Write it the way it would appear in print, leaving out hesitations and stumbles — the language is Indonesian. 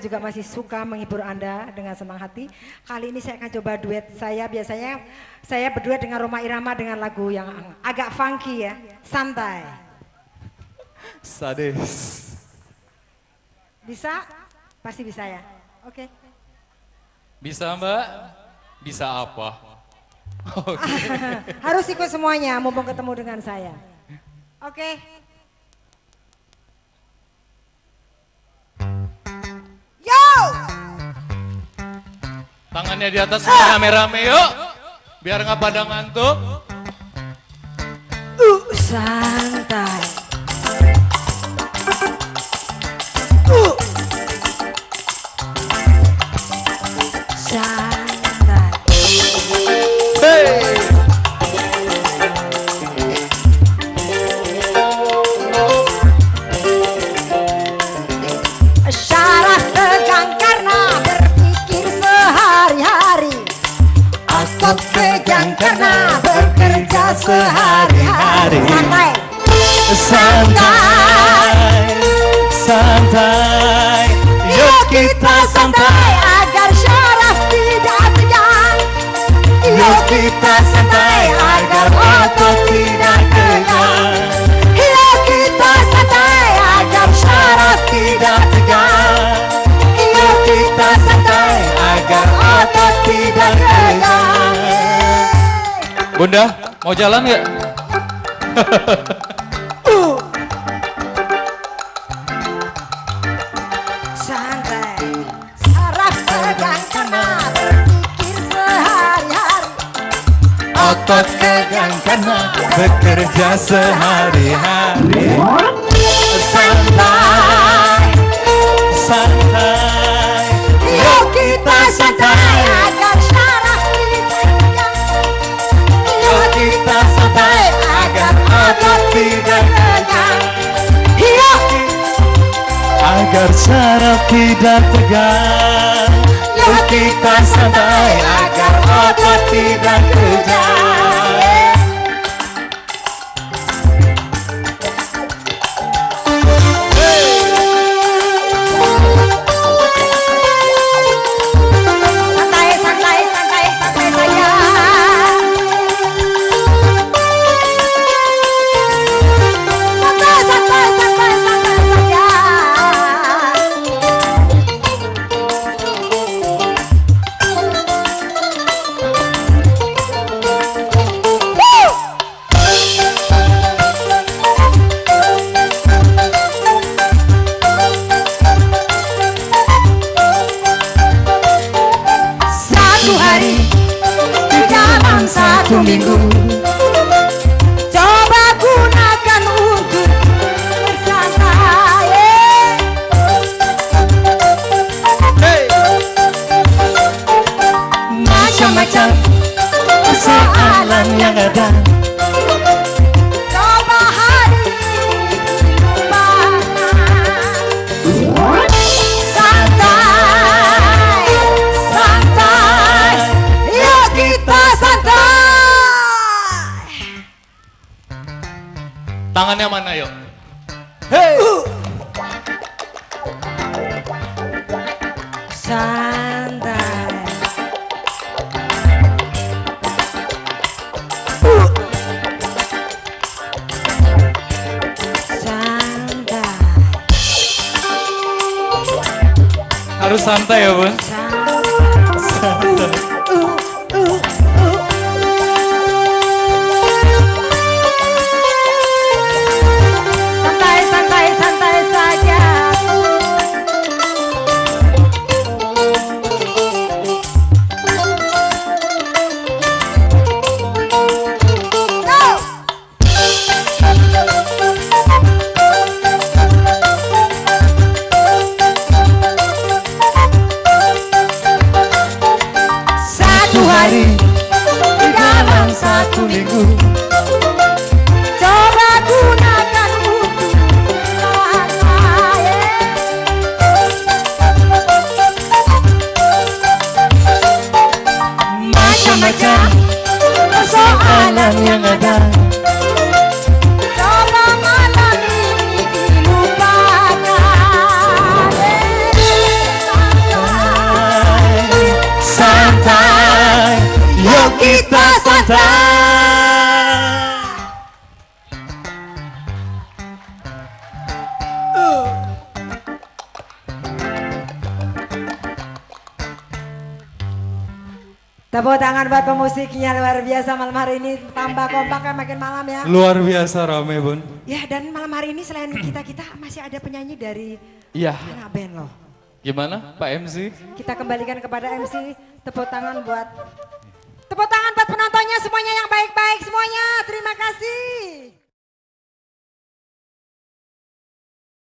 juga masih suka menghibur Anda dengan senang hati. Kali ini saya akan coba duet saya. Biasanya saya berduet dengan Rhoma Irama dengan lagu yang agak funky ya, santai. Sadis. Bisa? Pasti bisa ya. Oke. Bisa Mbak? Bisa apa? Harus ikut semuanya, mumpung ketemu dengan saya. Oke. Yo! Tangannya di atas semua rame-rame yuk. Biar nggak pada ngantuk. Santai. Santai. Hey. Syaraf tegang karena berpikir sehari-hari. Otot tegang karena bekerja sehari-hari. Santai. Santai, santai, yuk kita santai agar syaraf tidak tegang. Yuk kita santai agar otot tidak tegang. Yuk kita santai agar syaraf Tidak tegang. Yuk kita santai agar otot tidak tegang. Bunda, mau jalan nggak? santai. Syaraf tegang karena berpikir sehari-hari. Otot tegang karena bekerja sehari-hari. Santai, santai, yuk kita santai agar syaraf tidak tegang. Yuk kita santai agar otot tidak tegang. Yuk Agar saraf tidak tegang. Yuk kita santai agar otot tidak tegang. santai, santai, santai, santai saja. Santai, santai, santai, santai saja. Satu hari di dalam satu minggu, coba gunakan untuk bersantai. Hey! Macam-macam persoalan yang ada. Coba hari mana santai, santai, yuk kita santai. Tangannya mana yuk? Hey! Santai. Santai. Harus santai ya Bun. Santai. Santai, santai, santai saja. Go! cinta. Tepuk tangan buat pemusiknya luar biasa malam hari ini. Tambah kompaknya makin malam ya. Luar biasa rame bun. Ya dan malam hari ini selain kita masih ada penyanyi dari Iya. anak band loh. Gimana Pak MC? Kita kembalikan kepada MC. Tepuk tangan buat penontonnya semuanya yang baik-baik semuanya. Terima kasih.